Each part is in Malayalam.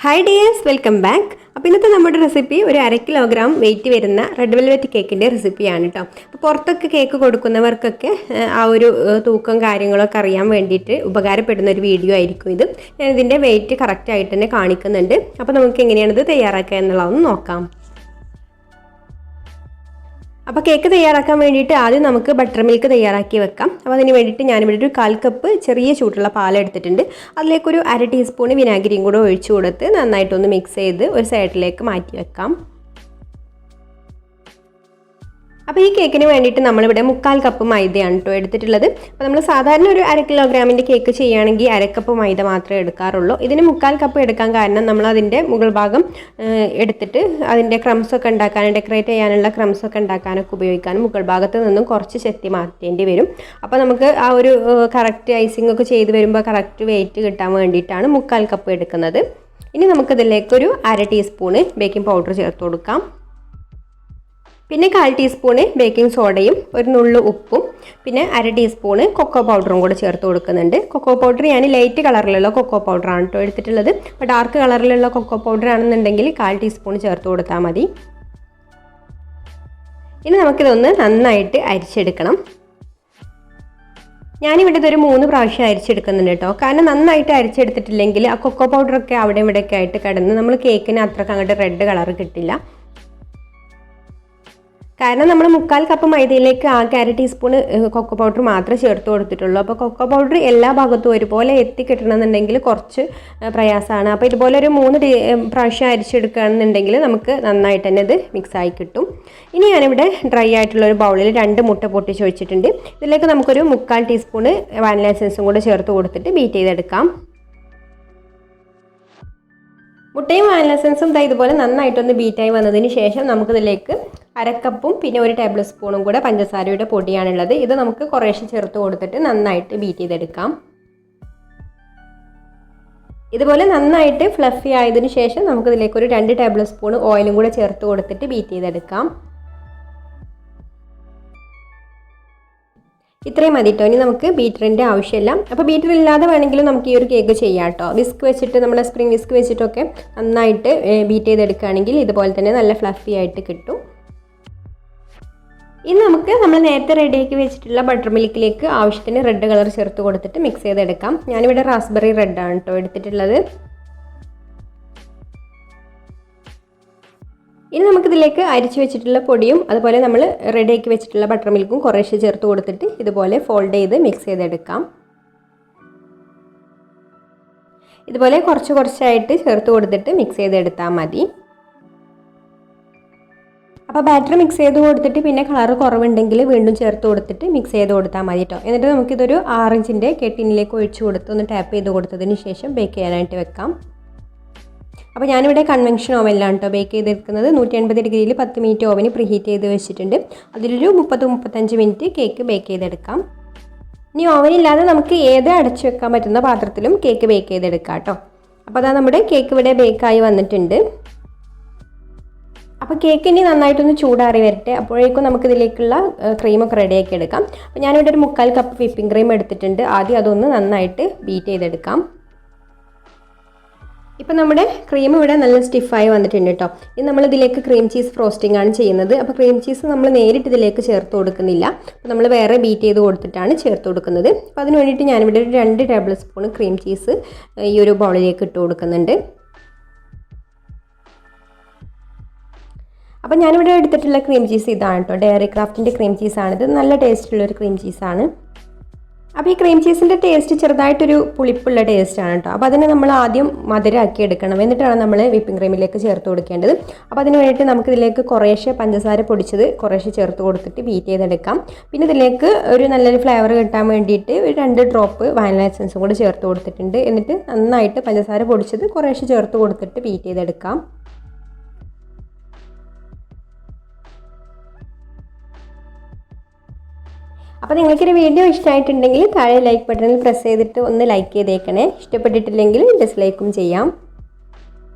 Hi dears, welcome back. അപ്പോൾ ഇന്നത്തെ നമ്മുടെ റെസിപ്പി ഒരു 1/2 കിലോഗ്രാം വെയിറ്റ് വരുന്ന റെഡ് വെൽവെറ്റ് കേക്കിൻ്റെ റെസിപ്പിയാണ് കേട്ടോ. അപ്പോൾ പുറത്തൊക്കെ കേക്ക് കൊടുക്കുന്നവർക്കൊക്കെ ആ ഒരു തൂക്കം കാര്യങ്ങളൊക്കെ അറിയാൻ വേണ്ടിയിട്ട് ഉപകാരപ്പെടുന്ന ഒരു വീഡിയോ ആയിരിക്കും ഇത്. ഞാൻ ഇതിൻ്റെ വെയിറ്റ് കറക്റ്റായിട്ട് തന്നെ കാണിക്കുന്നുണ്ട്. അപ്പോൾ നമുക്ക് എങ്ങനെയാണിത് തയ്യാറാക്കുക എന്നുള്ളതൊന്ന് നോക്കാം. അപ്പോൾ കേക്ക് തയ്യാറാക്കാൻ വേണ്ടിയിട്ട് ആദ്യം നമുക്ക് ബട്ടർ മിൽക്ക് തയ്യാറാക്കി വെക്കാം. അപ്പോൾ അതിന് വേണ്ടിയിട്ട് ഞാനിവിടെ ഒരു 1/4 കപ്പ് ചെറിയ ചൂടുള്ള പാൽ എടുത്തിട്ടുണ്ട്. അതിലേക്കൊരു 1/2 ടീസ്പൂൺ വിനാഗിരിയും കൂടെ ഒഴിച്ചു കൊടുത്ത് നന്നായിട്ടൊന്ന് മിക്സ് ചെയ്ത് ഒരു സൈഡിലേക്ക് മാറ്റി വെക്കാം. അപ്പോൾ ഈ കേക്കിന് വേണ്ടിയിട്ട് നമ്മളിവിടെ 3/4 കപ്പ് മൈദയാണ് കേട്ടോ എടുത്തിട്ടുള്ളത്. അപ്പോൾ നമ്മൾ സാധാരണ ഒരു 1/2 കിലോഗ്രാമിൻ്റെ കേക്ക് ചെയ്യുകയാണെങ്കിൽ 1/2 കപ്പ് മൈദ മാത്രമേ എടുക്കാറുള്ളൂ. ഇതിന് 3/4 കപ്പ് എടുക്കാൻ കാരണം നമ്മൾ അതിൻ്റെ മുകൾ ഭാഗം എടുത്തിട്ട് അതിൻ്റെ ക്രംസൊക്കെ ഉണ്ടാക്കാനും ഡെക്കറേറ്റ് ചെയ്യാനുള്ള ക്രംസൊക്കെ ഉണ്ടാക്കാനൊക്കെ ഉപയോഗിക്കാനും മുകൾ ഭാഗത്ത് നിന്നും കുറച്ച് ചെത്തി മാറ്റേണ്ടി വരും. അപ്പോൾ നമുക്ക് ആ ഒരു കറക്റ്റ് ഐസിംഗ് ഒക്കെ ചെയ്ത് വരുമ്പോൾ കറക്റ്റ് വെയിറ്റ് കിട്ടാൻ വേണ്ടിയിട്ടാണ് 3/4 കപ്പ് എടുക്കുന്നത്. ഇനി നമുക്കിതിലേക്കൊരു 1/2 ടീസ്പൂണ് ബേക്കിംഗ് പൗഡർ ചേർത്ത് കൊടുക്കാം. പിന്നെ 1/4 ടീസ്പൂണ് ബേക്കിംഗ് സോഡയും ഒരു നുള്ളു ഉപ്പും പിന്നെ 1/2 ടീസ്പൂണ് കൊക്കോ പൗഡറും കൂടെ ചേർത്ത് കൊടുക്കുന്നുണ്ട്. കൊക്കോ പൗഡർ ഞാൻ ലൈറ്റ് കളറിലുള്ള കൊക്കോ പൗഡറാണ് കേട്ടോ എടുത്തിട്ടുള്ളത്. അപ്പോൾ ഡാർക്ക് കളറിലുള്ള കൊക്കോ പൗഡർ ആണെന്നുണ്ടെങ്കിൽ 1/4 ടീസ്പൂൺ ചേർത്ത് കൊടുത്താൽ മതി. ഇനി നമുക്കിതൊന്ന് നന്നായിട്ട് അരിച്ചെടുക്കണം. ഞാനിവിടെ ഇതൊരു 3 പ്രാവശ്യം അരിച്ചെടുക്കുന്നുണ്ട് കേട്ടോ. കാരണം നന്നായിട്ട് അരിച്ചെടുത്തിട്ടില്ലെങ്കിൽ ആ കൊക്കോ പൗഡറൊക്കെ അവിടെ ഇവിടെയൊക്കെ ആയിട്ട് കിടന്ന് നമ്മൾ കേക്കിന് അത്രയ്ക്ക് അങ്ങോട്ട് റെഡ് കളർ കിട്ടില്ല. കാരണം നമ്മൾ 3/4 കപ്പ് മൈദയിലേക്ക് ആകെ 1/2 ടീസ്പൂൺ കൊക്കോ പൗഡർ മാത്രമേ ചേർത്ത് കൊടുത്തിട്ടുള്ളൂ. അപ്പോൾ കൊക്കോ പൗഡർ എല്ലാ ഭാഗത്തും ഒരുപോലെ എത്തിക്കിട്ടണമെന്നുണ്ടെങ്കിൽ കുറച്ച് പ്രയാസമാണ്. അപ്പോൾ ഇതുപോലെ ഒരു 3 പ്രാവശ്യം അരിച്ചെടുക്കുകയാണെന്നുണ്ടെങ്കിൽ നമുക്ക് നന്നായിട്ട് തന്നെ ഇത് മിക്സായി കിട്ടും. ഇനി ഞാനിവിടെ ഡ്രൈ ആയിട്ടുള്ള ഒരു ബൗളിൽ 2 മുട്ട പൊട്ടിച്ച് വെച്ചിട്ടുണ്ട്. ഇതിലേക്ക് നമുക്കൊരു 3/4 ടീസ്പൂൺ വാനില എസൻസും കൂടെ ചേർത്ത് കൊടുത്തിട്ട് ബീറ്റ് ചെയ്തെടുക്കാം. മുട്ടയും വാനില എസൻസും ഇതുപോലെ നന്നായിട്ടൊന്ന് ബീറ്റായി വന്നതിന് ശേഷം നമുക്കിതിലേക്ക് 1/2 കപ്പും പിന്നെ 1 ടേബിൾ സ്പൂണും കൂടെ പഞ്ചസാരയുടെ പൊടിയാണുള്ളത്. ഇത് നമുക്ക് കുറേശ്ശെ ചേർത്ത് കൊടുത്തിട്ട് നന്നായിട്ട് ബീറ്റ് ചെയ്തെടുക്കാം. ഇതുപോലെ നന്നായിട്ട് ഫ്ലഫി ആയതിനു ശേഷം നമുക്കിതിലേക്ക് ഒരു 2 ടേബിൾ സ്പൂൺ ഓയിലും കൂടെ ചേർത്ത് കൊടുത്തിട്ട് ബീറ്റ് ചെയ്തെടുക്കാം. ഇത്രയും മതി കേട്ടോ. ഇനി നമുക്ക് ബീറ്ററിൻ്റെ ആവശ്യമില്ല. അപ്പോൾ ബീറ്റർ ഇല്ലാതെ വേണമെങ്കിലും നമുക്ക് ഈ ഒരു കേക്ക് ചെയ്യാം കേട്ടോ. വിസ്ക് വെച്ചിട്ട് നമ്മുടെ സ്പ്രിംഗ് വിസ്ക് വെച്ചിട്ടൊക്കെ നന്നായിട്ട് ബീറ്റ് ചെയ്തെടുക്കുകയാണെങ്കിൽ ഇതുപോലെ തന്നെ നല്ല ഫ്ലഫി ആയിട്ട് കിട്ടും. ഇനി നമുക്ക് നമ്മൾ നേരത്തെ റെഡിയാക്കി വെച്ചിട്ടുള്ള ബട്ടർ മിൽക്കിലേക്ക് ആവശ്യത്തിന് റെഡ് കളർ ചേർത്ത് കൊടുത്തിട്ട് മിക്സ് ചെയ്തെടുക്കാം. ഞാനിവിടെ റാസ്ബെറി റെഡാണ് കേട്ടോ എടുത്തിട്ടുള്ളത്. ഇനി നമുക്കിതിലേക്ക് അരിച്ച് വെച്ചിട്ടുള്ള പൊടിയും അതുപോലെ നമ്മൾ റെഡിയാക്കി വെച്ചിട്ടുള്ള ബട്ടർ മിൽക്കും കുറേശ്ശെ ചേർത്ത് കൊടുത്തിട്ട് ഇതുപോലെ ഫോൾഡ് ചെയ്ത് മിക്സ് ചെയ്തെടുക്കാം. ഇതുപോലെ കുറച്ചായിട്ട് ചേർത്ത് കൊടുത്തിട്ട് മിക്സ് ചെയ്തെടുത്താൽ മതി. അപ്പോൾ ബാറ്റർ മിക്സ് ചെയ്ത് കൊടുത്തിട്ട് പിന്നെ കളർ കുറവുണ്ടെങ്കിൽ വീണ്ടും ചേർത്ത് കൊടുത്തിട്ട് മിക്സ് ചെയ്ത് കൊടുത്താൽ മതി കേട്ടോ. എന്നിട്ട് നമുക്കിതൊരു 6 ഇഞ്ചിൻ്റെ കെട്ടിനിലേക്ക് ഒഴിച്ച് കൊടുത്ത് ഒന്ന് ടാപ്പ് ചെയ്ത് കൊടുത്തതിന് ശേഷം ബേക്ക് ചെയ്യാനായിട്ട് വെക്കാം. അപ്പോൾ ഞാനിവിടെ കൺവെൻഷൻ ഓവനിലാണ് കേട്ടോ ബേക്ക് ചെയ്തെടുക്കുന്നത്. 180 ഡിഗ്രിയിൽ 10 മിനിറ്റ് ഓവന് പ്രീഹീറ്റ് ചെയ്ത് വെച്ചിട്ടുണ്ട്. അതിലൊരു 30-35 മിനിറ്റ് കേക്ക് ബേക്ക് ചെയ്തെടുക്കാം. ഇനി ഓവനില്ലാതെ നമുക്ക് ഏത് അടച്ചു വെക്കാൻ പറ്റുന്ന പാത്രത്തിലും കേക്ക് ബേക്ക് ചെയ്തെടുക്കാം കേട്ടോ. അപ്പോൾ അതാ നമ്മുടെ കേക്ക് ഇവിടെ ബേക്കായി വന്നിട്ടുണ്ട്. അപ്പോൾ കേക്ക് ഇനി നന്നായിട്ടൊന്ന് ചൂടാറി വരട്ടെ. അപ്പോഴേക്കും നമുക്കിതിലേക്കുള്ള ക്രീമൊക്കെ റെഡിയാക്കി എടുക്കാം. അപ്പോൾ ഞാനിവിടെ ഒരു 3/4 കപ്പ് വിപ്പിംഗ് ക്രീം എടുത്തിട്ടുണ്ട്. ആദ്യം അതൊന്ന് നന്നായിട്ട് ബീറ്റ് ചെയ്തെടുക്കാം. ഇപ്പോൾ നമ്മുടെ ക്രീം ഇവിടെ നല്ല സ്റ്റിഫായി വന്നിട്ടുണ്ട് കേട്ടോ. ഇനി നമ്മളിതിലേക്ക് ക്രീം ചീസ് ഫ്രോസ്റ്റിംഗ് ആണ് ചെയ്യുന്നത്. അപ്പോൾ ക്രീം ചീസ് നമ്മൾ നേരിട്ട് ഇതിലേക്ക് ചേർത്ത് കൊടുക്കുന്നില്ല. അപ്പോൾ നമ്മൾ വേറെ ബീറ്റ് ചെയ്ത് കൊടുത്തിട്ടാണ് ചേർത്ത് കൊടുക്കുന്നത്. അപ്പോൾ അതിന് വേണ്ടിയിട്ട് ഞാനിവിടെ ഒരു 2 ടേബിൾ സ്പൂൺ ക്രീം ചീസ് ഈ ഒരു ബൗളിലേക്ക് ഇട്ട് കൊടുക്കുന്നുണ്ട്. അപ്പോൾ ഞാനിവിടെ എടുത്തിട്ടുള്ള ക്രീം ചീസ് ഇതാണ് കേട്ടോ. ഡയറി ക്രാഫ്റ്റിൻ്റെ ക്രീം ചീസാണിത്. നല്ല ടേസ്റ്റുള്ളൊരു ക്രീം ചീസാണ്. അപ്പോൾ ഈ ക്രീം ചീസിൻ്റെ ടേസ്റ്റ് ചെറുതായിട്ടൊരു പുളിപ്പുള്ള ടേസ്റ്റാണ് കേട്ടോ. അപ്പോൾ അതിനെ നമ്മൾ ആദ്യം മധുരമാക്കി എടുക്കണം. എന്നിട്ടാണ് നമ്മൾ വിപ്പിംഗ് ക്രീമിലേക്ക് ചേർത്ത് കൊടുക്കേണ്ടത്. അപ്പോൾ അതിന് വേണ്ടിയിട്ട് നമുക്കിതിലേക്ക് കുറേശ്ശെ പഞ്ചസാര പൊടിച്ചത് കുറേശ്ശെ ചേർത്ത് കൊടുത്തിട്ട് ബീറ്റ് ചെയ്തെടുക്കാം. പിന്നെ ഇതിലേക്ക് ഒരു നല്ലൊരു ഫ്ലേവർ കിട്ടാൻ വേണ്ടിയിട്ട് ഒരു 2 ഡ്രോപ്പ് വാനില എസൻസും കൂടി ചേർത്ത് കൊടുത്തിട്ടുണ്ട്. എന്നിട്ട് നന്നായിട്ട് പഞ്ചസാര പൊടിച്ചത് കുറേശ്ശെ ചേർത്ത് കൊടുത്തിട്ട് ബീറ്റ് ചെയ്തെടുക്കാം. അപ്പോൾ നിങ്ങൾക്കൊരു വീഡിയോ ഇഷ്ടമായിട്ടുണ്ടെങ്കിൽ താഴെ ലൈക്ക് ബട്ടണിൽ പ്രസ് ചെയ്തിട്ട് ഒന്ന് ലൈക്ക് ചെയ്തേക്കണേ. ഇഷ്ടപ്പെട്ടിട്ടില്ലെങ്കിൽ ഡിസ്ലൈക്കും ചെയ്യാം.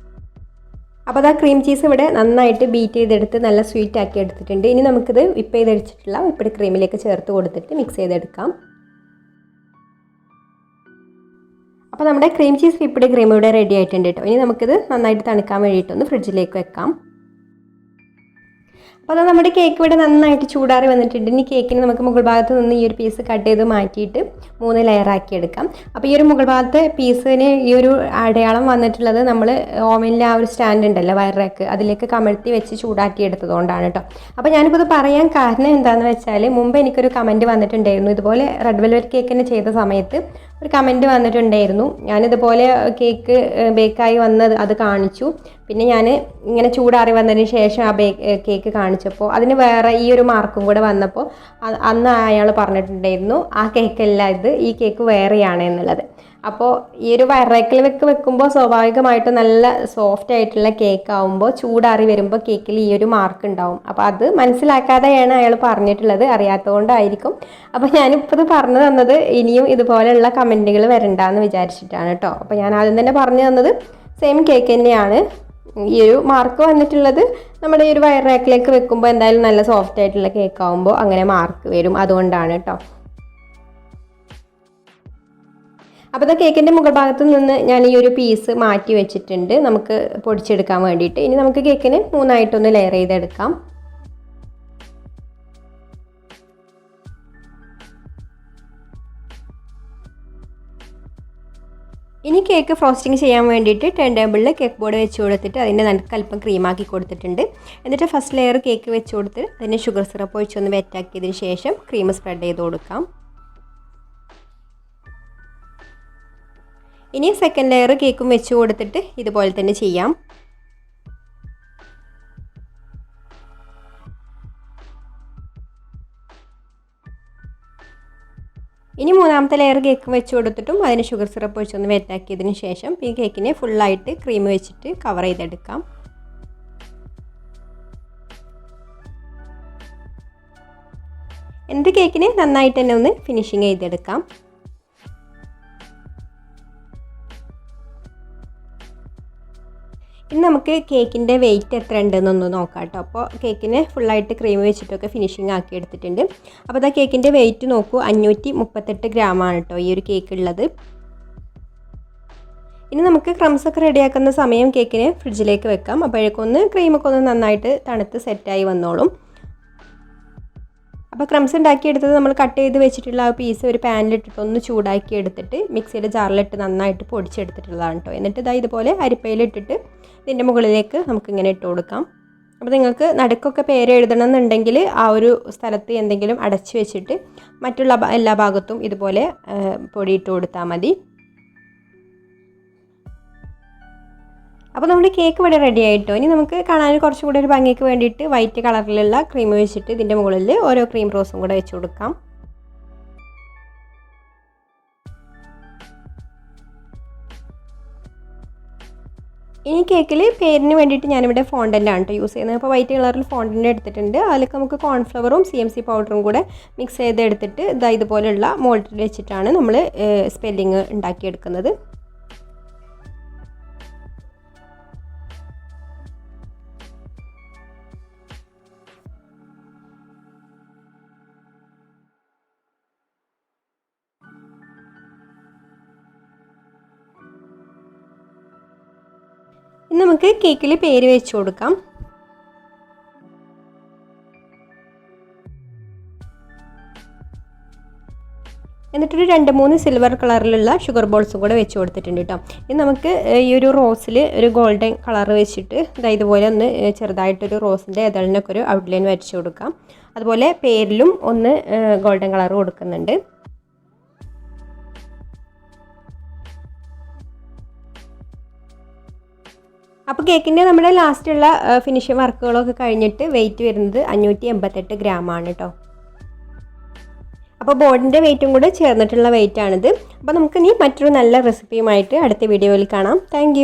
അപ്പോൾ ആ ക്രീം ചീസ് ഇവിടെ നന്നായിട്ട് ബീറ്റ് ചെയ്തെടുത്ത് നല്ല സ്വീറ്റ് ആക്കി എടുത്തിട്ടുണ്ട്. ഇനി നമുക്കിത് വിപ്പ് ചെയ്തെടുത്തിട്ടുള്ള വിപ്പിഡ് ക്രീമിലേക്ക് ചേർത്ത് കൊടുത്തിട്ട് മിക്സ് ചെയ്തെടുക്കാം. അപ്പോൾ നമ്മുടെ ക്രീം ചീസ് വിപ്പിഡ് ക്രീം ഇവിടെ റെഡി ആയിട്ടുണ്ട് കേട്ടോ. ഇനി നമുക്കിത് നന്നായിട്ട് തണുക്കാൻ വേണ്ടിയിട്ടൊന്ന് ഫ്രിഡ്ജിലേക്ക് വെക്കാം. അപ്പോൾ അത് നമ്മുടെ കേക്ക് ഇവിടെ നന്നായിട്ട് ചൂടാറി വന്നിട്ടുണ്ട്. ഇനി കേക്കിന് നമുക്ക് മുകൾ ഭാഗത്ത് നിന്ന് ഈ ഒരു പീസ് കട്ട് ചെയ്ത് മാറ്റിയിട്ട് 3 ലെയറാക്കി എടുക്കാം. അപ്പോൾ ഈ ഒരു മുകൾ ഭാഗത്തെ പീസിന് ഈ ഒരു അടയാളം വന്നിട്ടുള്ളത് നമ്മൾ ഓവനിലെ ആ ഒരു സ്റ്റാൻഡ് ഉണ്ടല്ലോ, വയർ റാക്ക്, അതിലേക്ക് കമഴ്ത്തി വെച്ച് ചൂടാക്കി എടുത്തതുകൊണ്ടാണ് കേട്ടോ. അപ്പോൾ ഞാനിപ്പോൾ ഇത് പറയാൻ കാരണം എന്താണെന്ന് വെച്ചാൽ, മുമ്പ് എനിക്കൊരു കമൻറ്റ് വന്നിട്ടുണ്ടായിരുന്നു. ഇതുപോലെ റെഡ് വെൽവെറ്റ് കേക്കിന് ചെയ്ത സമയത്ത് ഒരു കമൻറ്റ് വന്നിട്ടുണ്ടായിരുന്നു. ഞാനിതുപോലെ കേക്ക് ബേക്കായി വന്നത് അത് കാണിച്ചു. പിന്നെ ഞാൻ ഇങ്ങനെ ചൂടാറി വന്നതിന് ശേഷം ആ കേക്ക് കാണിച്ചപ്പോൾ അതിന് വേറെ ഈ ഒരു മാർക്കും കൂടെ വന്നപ്പോൾ അന്ന് അയാൾ പറഞ്ഞിട്ടുണ്ടായിരുന്നു ആ കേക്കല്ല ഇത്, ഈ കേക്ക് വേറെയാണ് എന്നുള്ളത്. അപ്പോൾ ഈ ഒരു വയറേക്കിൽ വെക്കുമ്പോൾ സ്വാഭാവികമായിട്ടും നല്ല സോഫ്റ്റ് ആയിട്ടുള്ള കേക്ക് ആകുമ്പോൾ ചൂടാറി വരുമ്പോൾ കേക്കിൽ ഈ ഒരു മാർക്ക് ഉണ്ടാവും. അപ്പോൾ അത് മനസ്സിലാക്കാതെയാണ് അയാൾ പറഞ്ഞിട്ടുള്ളത്, അറിയാത്തതുകൊണ്ടായിരിക്കും. അപ്പോൾ ഞാനിപ്പോൾ ഇത് പറഞ്ഞു തന്നത് ഇനിയും ഇതുപോലെയുള്ള കമൻറ്റുകൾ വരണ്ടെന്ന് വിചാരിച്ചിട്ടാണ് കേട്ടോ. അപ്പോൾ ഞാൻ ആദ്യം തന്നെ പറഞ്ഞു തന്നത് സെയിം കേക്ക് തന്നെയാണ്. ഈ ഒരു മാർക്ക് വന്നിട്ടുള്ളത് നമ്മുടെ ഈ ഒരു വയർ റാക്കിലേക്ക് വെക്കുമ്പോൾ എന്തായാലും നല്ല സോഫ്റ്റ് ആയിട്ടുള്ള കേക്ക് ആകുമ്പോൾ അങ്ങനെ മാർക്ക് വരും, അതുകൊണ്ടാണ് കേട്ടോ. അപ്പോൾ ഇത് കേക്കിൻ്റെ മുകൾ ഭാഗത്ത് നിന്ന് ഞാൻ ഈ ഒരു പീസ് മാറ്റി വെച്ചിട്ടുണ്ട് നമുക്ക് പൊടിച്ചെടുക്കാൻ വേണ്ടിയിട്ട്. ഇനി നമുക്ക് കേക്കിന് 3ആയിട്ടൊന്ന് ലെയർ ചെയ്തെടുക്കാം. ഇനി കേക്ക് ഫ്രോസ്റ്റിംഗ് ചെയ്യാൻ വേണ്ടിയിട്ട് ടേൺ ടേബിളിൽ കേക്ക് ബോർഡ് വെച്ച് കൊടുത്തിട്ട് അതിൻ്റെ നടുക്ക് അല്പം ക്രീമാക്കി കൊടുത്തിട്ടുണ്ട്. എന്നിട്ട് ഫസ്റ്റ് ലെയർ കേക്ക് വെച്ച് കൊടുത്ത് അതിന് ഷുഗർ സിറപ്പ് ഒഴിച്ചൊന്ന് വെറ്റാക്കിയതിന് ശേഷം ക്രീം സ്പ്രെഡ് ചെയ്ത് കൊടുക്കാം. ഇനി സെക്കൻഡ് ലെയർ കേക്കും വെച്ച് കൊടുത്തിട്ട് ഇതുപോലെ തന്നെ ചെയ്യാം. ഇനി 3ാമത്തെ ലെയർ കേക്ക് വെച്ച് കൊടുത്തിട്ടും അതിന് ഷുഗർ സിറപ്പ് ഒഴിച്ചൊന്ന് വെറ്റാക്കിയതിന് ശേഷം ഈ കേക്കിനെ ഫുള്ളായിട്ട് ക്രീം വെച്ചിട്ട് കവർ ചെയ്തെടുക്കാം. എന്നിട്ട് കേക്കിനെ നന്നായിട്ട് തന്നെ ഒന്ന് ഫിനിഷിങ് ചെയ്തെടുക്കാം. ഇനി നമുക്ക് കേക്കിൻ്റെ വെയിറ്റ് എത്ര ഉണ്ടെന്നൊന്ന് നോക്കാം കേട്ടോ. അപ്പോൾ കേക്കിന് ഫുള്ളായിട്ട് ക്രീം വെച്ചിട്ടൊക്കെ ഫിനിഷിങ് ആക്കി എടുത്തിട്ടുണ്ട്. അപ്പോൾ അതാ കേക്കിൻ്റെ വെയിറ്റ് നോക്കൂ, 538 ഗ്രാമാണ് കേട്ടോ ഈ ഒരു കേക്ക് ഉള്ളത്. ഇനി നമുക്ക് ക്രംസൊക്കെ റെഡിയാക്കുന്ന സമയം കേക്കിന് ഫ്രിഡ്ജിലേക്ക് വെക്കാം. അപ്പോഴേക്കൊന്ന് ക്രീമൊക്കെ ഒന്ന് നന്നായിട്ട് തണുത്ത് സെറ്റായി വന്നോളും. അപ്പോൾ ക്രംസ് ഉണ്ടാക്കിയെടുത്തത് നമ്മൾ കട്ട് ചെയ്ത് വെച്ചിട്ടുള്ള ആ പീസ് ഒരു പാനിലിട്ടിട്ട് ഒന്ന് ചൂടാക്കി എടുത്തിട്ട് മിക്സിയുടെ ജാറിലിട്ട് നന്നായിട്ട് പൊടിച്ചെടുത്തിട്ടുള്ളതാണ് കേട്ടോ. എന്നിട്ട് ഇതാ ഇതുപോലെ അരിപ്പയിലിട്ടിട്ട് ഇതിൻ്റെ മുകളിലേക്ക് നമുക്കിങ്ങനെ ഇട്ട് കൊടുക്കാം. അപ്പോൾ നിങ്ങൾക്ക് നടുക്കൊക്കെ പേര് എഴുതണം എന്നുണ്ടെങ്കിൽ ആ ഒരു സ്ഥലത്ത് എന്തെങ്കിലും അടച്ചു വെച്ചിട്ട് മറ്റുള്ള എല്ലാ ഭാഗത്തും ഇതുപോലെ പൊടിയിട്ട് കൊടുത്താൽ മതി. അപ്പോൾ നമ്മുടെ കേക്ക് ഇവിടെ റെഡി ആയിട്ടോ. ഇനി നമുക്ക് കാണാൻ കുറച്ചും കൂടി ഒരു ഭംഗിക്ക് വേണ്ടിയിട്ട് വൈറ്റ് കളറിലുള്ള ക്രീം വെച്ചിട്ട് ഇതിൻ്റെ മുകളിൽ ഓരോ ക്രീം റോസും കൂടെ വെച്ച് കൊടുക്കാം. ഇനി കേക്കിൽ പേരിന് വേണ്ടിയിട്ട് ഞാനിവിടെ ഫോണ്ടൻ്റാണ് കേട്ടോ യൂസ് ചെയ്യുന്നത്. അപ്പോൾ വൈറ്റ് കളറിൽ ഫോണ്ടൻ്റ് എടുത്തിട്ടുണ്ട്. അതിലേക്ക് നമുക്ക് കോൺഫ്ലവറും CMC പൗഡറും കൂടെ മിക്സ് ചെയ്തെടുത്തിട്ട് ഇതുപോലെയുള്ള മോൾഡിൽ വെച്ചിട്ടാണ് നമ്മൾ സ്പെല്ലിങ് ഉണ്ടാക്കിയെടുക്കുന്നത്. ഇനി നമുക്ക് കേക്കിൽ പേര് വെച്ച് കൊടുക്കാം. എന്നിട്ടൊരു 2-3 സിൽവർ കളറിലുള്ള ഷുഗർ ബോൾസും കൂടെ വെച്ച് കൊടുത്തിട്ടുണ്ട് കേട്ടോ. ഇനി നമുക്ക് ഈ ഒരു റോസിൽ ഒരു ഗോൾഡൻ കളർ വെച്ചിട്ട് ഇതുപോലെ ഒന്ന് ചെറുതായിട്ടൊരു റോസിൻ്റെ എതളിനൊക്കെ ഒരു ഔട്ട്ലൈൻ വരച്ച് കൊടുക്കാം. അതുപോലെ പേരിലും ഒന്ന് ഗോൾഡൻ കളർ കൊടുക്കുന്നുണ്ട്. അപ്പോൾ കേക്കിൻ്റെ നമ്മുടെ ലാസ്റ്റുള്ള ഫിനിഷിംഗ് വർക്കുകളൊക്കെ കഴിഞ്ഞിട്ട് വെയിറ്റ് വരുന്നത് 588 ഗ്രാമാണ് കേട്ടോ. അപ്പോൾ ബോർഡിൻ്റെ വെയിറ്റും കൂടെ ചേർന്നിട്ടുള്ള വെയിറ്റാണിത്. അപ്പോൾ നമുക്കിനി മറ്റൊരു നല്ല റെസിപ്പിയുമായിട്ട് അടുത്ത വീഡിയോയിൽ കാണാം. താങ്ക്